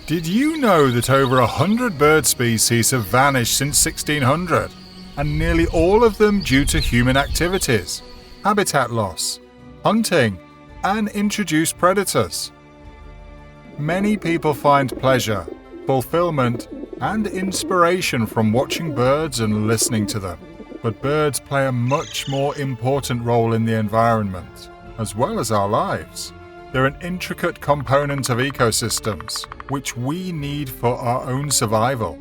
Did you know that over 100 bird species have vanished since 1600, and nearly all of them due to human activities, habitat loss, hunting, and introduced predators? Many people find pleasure, fulfillment, and inspiration from watching birds and listening to them, but birds play a much more important role in the environment, as well as our lives. They're an intricate component of ecosystems, which we need for our own survival.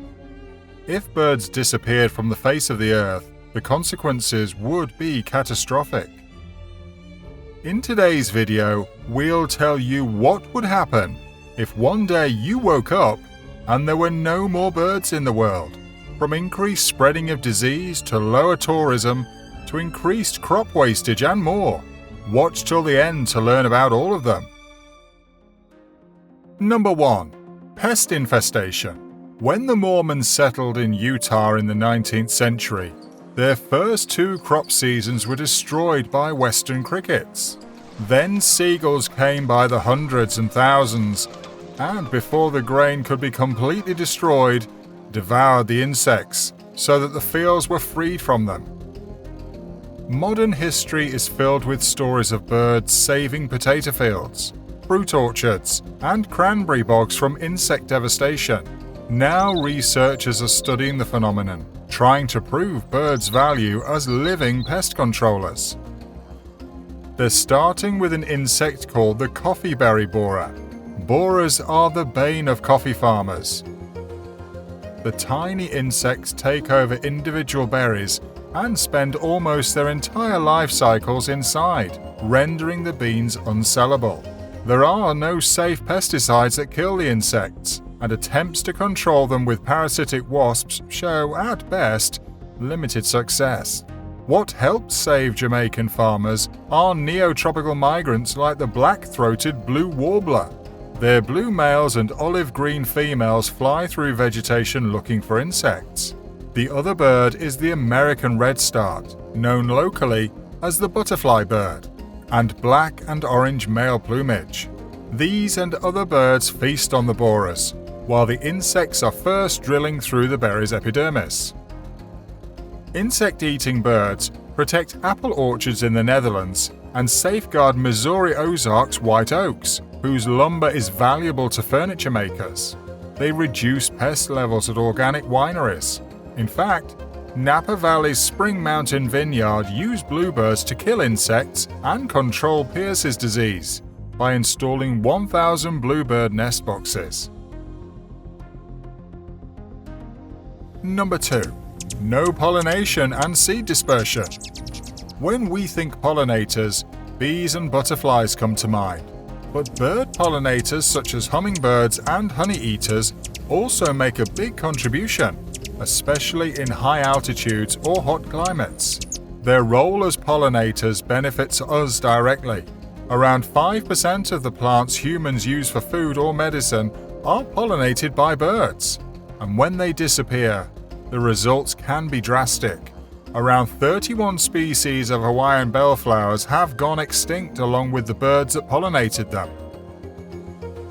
If birds disappeared from the face of the earth, the consequences would be catastrophic. In today's video, we'll tell you what would happen if one day you woke up and there were no more birds in the world, from increased spreading of disease to lower tourism to increased crop wastage and more. Watch till the end to learn about all of them. Number 1. Pest infestation. When the Mormons settled in Utah in the 19th century, their first 2 crop seasons were destroyed by western crickets. Then seagulls came by the hundreds and thousands, and before the grain could be completely destroyed, devoured the insects so that the fields were freed from them. Modern history is filled with stories of birds saving potato fields, fruit orchards, and cranberry bogs from insect devastation. Now researchers are studying the phenomenon, trying to prove birds' value as living pest controllers. They're starting with an insect called the coffeeberry borer. Borers are the bane of coffee farmers. The tiny insects take over individual berries and spend almost their entire life cycles inside, rendering the beans unsellable. There are no safe pesticides that kill the insects, and attempts to control them with parasitic wasps show, at best, limited success. What helped save Jamaican farmers are neotropical migrants like the black-throated blue warbler. Their blue males and olive-green females fly through vegetation looking for insects. The other bird is the American redstart, known locally as the butterfly bird, and black and orange male plumage. These and other birds feast on the borers, while the insects are first drilling through the berry's epidermis. Insect-eating birds protect apple orchards in the Netherlands and safeguard Missouri Ozarks white oaks, whose lumber is valuable to furniture makers. They reduce pest levels at organic wineries. In fact, Napa Valley's Spring Mountain Vineyard used bluebirds to kill insects and control Pierce's disease by installing 1,000 bluebird nest boxes. Number 2. No pollination and seed dispersion. When we think pollinators, bees and butterflies come to mind. But bird pollinators such as hummingbirds and honey-eaters also make a big contribution, especially in high altitudes or hot climates. Their role as pollinators benefits us directly. Around 5% of the plants humans use for food or medicine are pollinated by birds, and when they disappear, the results can be drastic. Around 31 species of Hawaiian bellflowers have gone extinct along with the birds that pollinated them.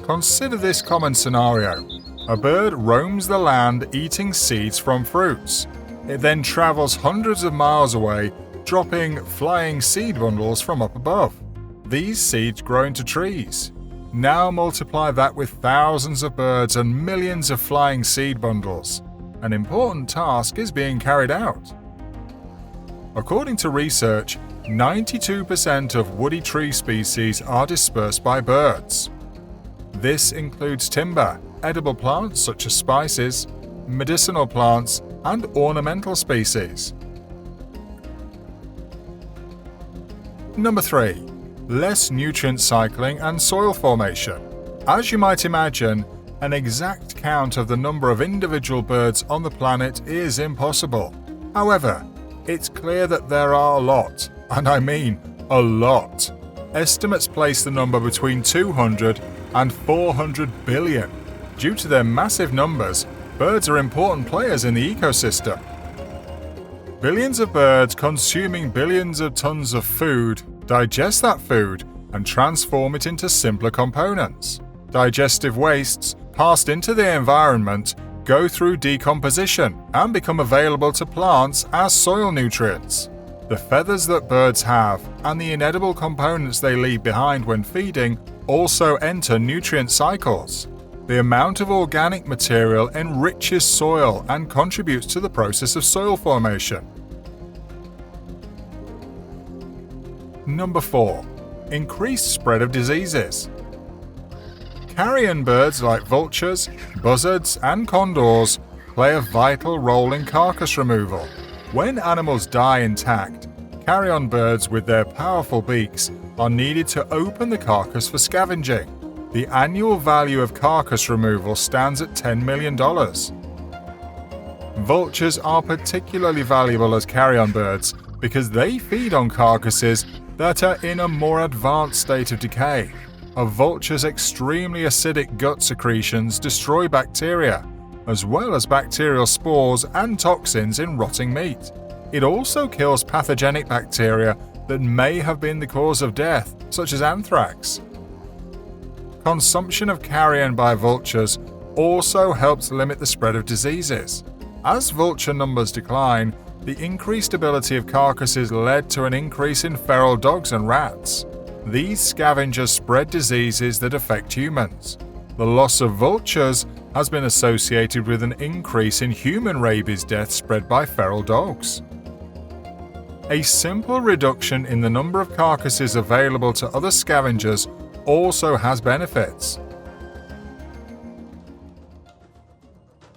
Consider this common scenario. A bird roams the land eating seeds from fruits. It then travels hundreds of miles away, dropping flying seed bundles from up above. These seeds grow into trees. Now multiply that with thousands of birds and millions of flying seed bundles. An important task is being carried out. According to research, 92% of woody tree species are dispersed by birds. This includes timber, edible plants such as spices, medicinal plants, and ornamental species. Number 3. Less nutrient cycling and soil formation. As you might imagine, an exact count of the number of individual birds on the planet is impossible. However, it's clear that there are a lot, and I mean a lot. Estimates place the number between 200 and 400 billion. Due to their massive numbers, birds are important players in the ecosystem. Billions of birds consuming billions of tons of food digest that food and transform it into simpler components. Digestive wastes passed into the environment go through decomposition and become available to plants as soil nutrients. The feathers that birds have and the inedible components they leave behind when feeding also enter nutrient cycles. The amount of organic material enriches soil and contributes to the process of soil formation. Number 4. Increased spread of diseases. Carrion birds like vultures, buzzards, and condors play a vital role in carcass removal. When animals die intact, carrion birds with their powerful beaks are needed to open the carcass for scavenging. The annual value of carcass removal stands at $10 million. Vultures are particularly valuable as carrion birds because they feed on carcasses that are in a more advanced state of decay. A vulture's extremely acidic gut secretions destroy bacteria, as well as bacterial spores and toxins in rotting meat. It also kills pathogenic bacteria that may have been the cause of death, such as anthrax. Consumption of carrion by vultures also helps limit the spread of diseases. As vulture numbers decline, the increased ability of carcasses led to an increase in feral dogs and rats. These scavengers spread diseases that affect humans. The loss of vultures has been associated with an increase in human rabies deaths spread by feral dogs. A simple reduction in the number of carcasses available to other scavengers also has benefits.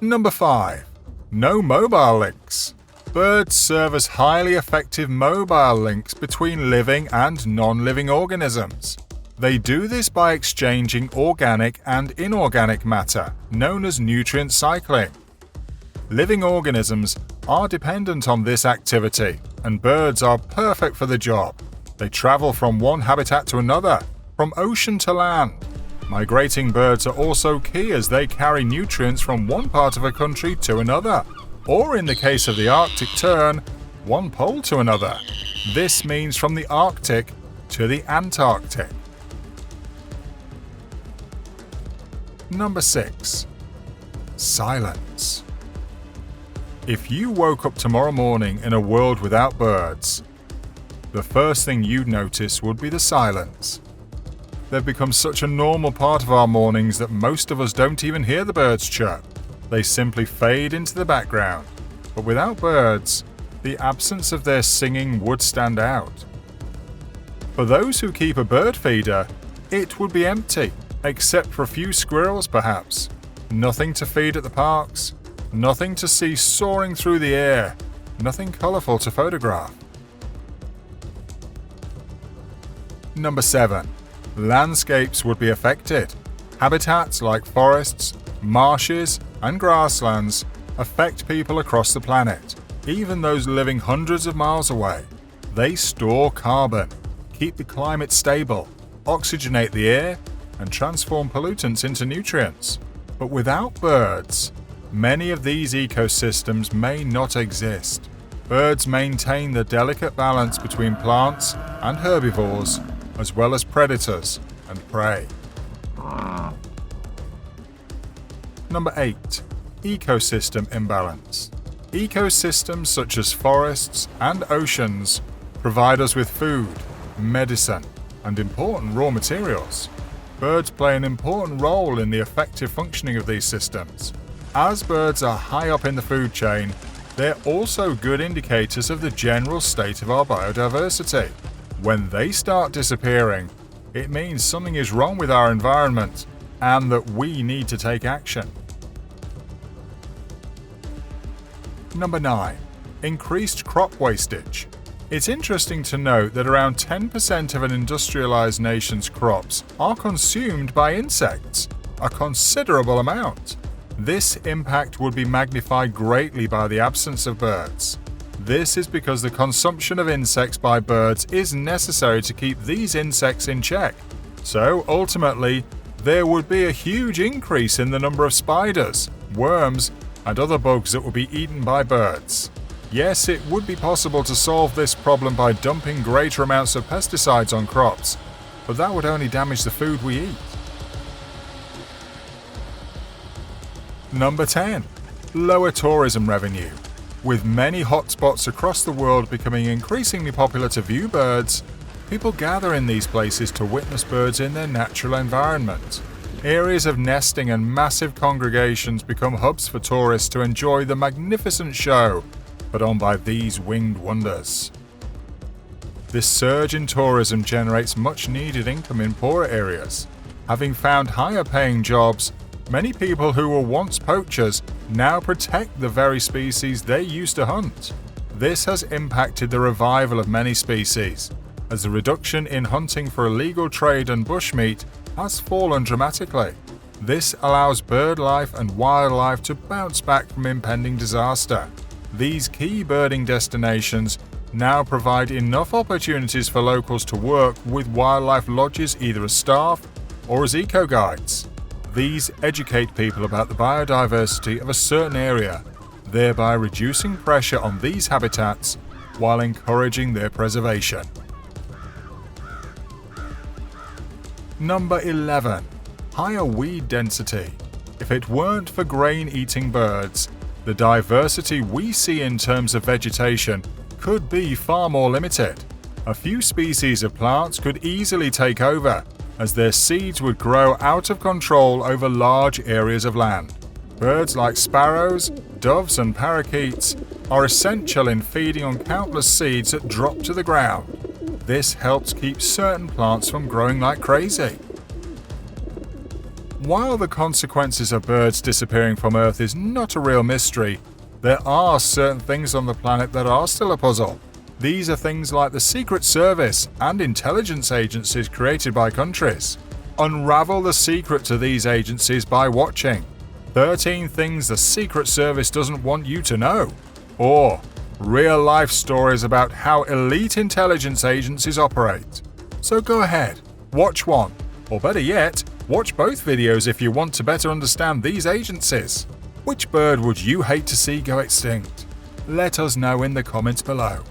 Number 5. No mobile links. Birds serve as highly effective mobile links between living and non-living organisms. They do this by exchanging organic and inorganic matter, known as nutrient cycling. Living organisms are dependent on this activity, and birds are perfect for the job. They travel from one habitat to another, from ocean to land. Migrating birds are also key as they carry nutrients from one part of a country to another, or in the case of the Arctic tern, one pole to another. This means from the Arctic to the Antarctic. Number 6. Silence. If you woke up tomorrow morning in a world without birds, the first thing you'd notice would be the silence. They've become such a normal part of our mornings that most of us don't even hear the birds chirp. They simply fade into the background. But without birds, the absence of their singing would stand out. For those who keep a bird feeder, it would be empty, except for a few squirrels perhaps. Nothing to feed at the parks, nothing to see soaring through the air, nothing colourful to photograph. Number 7. Landscapes would be affected. Habitats like forests, marshes, and grasslands affect people across the planet, even those living hundreds of miles away. They store carbon, keep the climate stable, oxygenate the air, and transform pollutants into nutrients. But without birds, many of these ecosystems may not exist. Birds maintain the delicate balance between plants and herbivores, as well as predators and prey. Number 8. Ecosystem imbalance. Ecosystems such as forests and oceans provide us with food, medicine, and important raw materials. Birds play an important role in the effective functioning of these systems. As birds are high up in the food chain, they're also good indicators of the general state of our biodiversity. When they start disappearing, it means something is wrong with our environment and that we need to take action. Number 9. Increased crop wastage. It's interesting to note that around 10% of an industrialized nation's crops are consumed by insects, a considerable amount. This impact would be magnified greatly by the absence of birds. This is because the consumption of insects by birds is necessary to keep these insects in check. So ultimately, there would be a huge increase in the number of spiders, worms, and other bugs that will be eaten by birds. Yes, it would be possible to solve this problem by dumping greater amounts of pesticides on crops, but that would only damage the food we eat. Number 10. Lower tourism revenue. With many hotspots across the world becoming increasingly popular to view birds, people gather in these places to witness birds in their natural environment. Areas of nesting and massive congregations become hubs for tourists to enjoy the magnificent show put on by these winged wonders. This surge in tourism generates much-needed income in poorer areas. Having found higher-paying jobs, many people who were once poachers now protect the very species they used to hunt. This has impacted the revival of many species, as the reduction in hunting for illegal trade and bushmeat has fallen dramatically. This allows bird life and wildlife to bounce back from impending disaster. These key birding destinations now provide enough opportunities for locals to work with wildlife lodges either as staff or as eco-guides. These educate people about the biodiversity of a certain area, thereby reducing pressure on these habitats while encouraging their preservation. Number 11. Higher weed density. If it weren't for grain-eating birds, the diversity we see in terms of vegetation could be far more limited. A few species of plants could easily take over, as their seeds would grow out of control over large areas of land. Birds like sparrows, doves and parakeets are essential in feeding on countless seeds that drop to the ground. This helps keep certain plants from growing like crazy. While the consequences of birds disappearing from Earth is not a real mystery, there are certain things on the planet that are still a puzzle. These are things like the Secret Service and intelligence agencies created by countries. Unravel the secret to these agencies by watching 13 Things the Secret Service Doesn't Want You to Know, or real-life stories about how elite intelligence agencies operate. So go ahead, watch one, or better yet, watch both videos if you want to better understand these agencies. Which bird would you hate to see go extinct? Let us know in the comments below.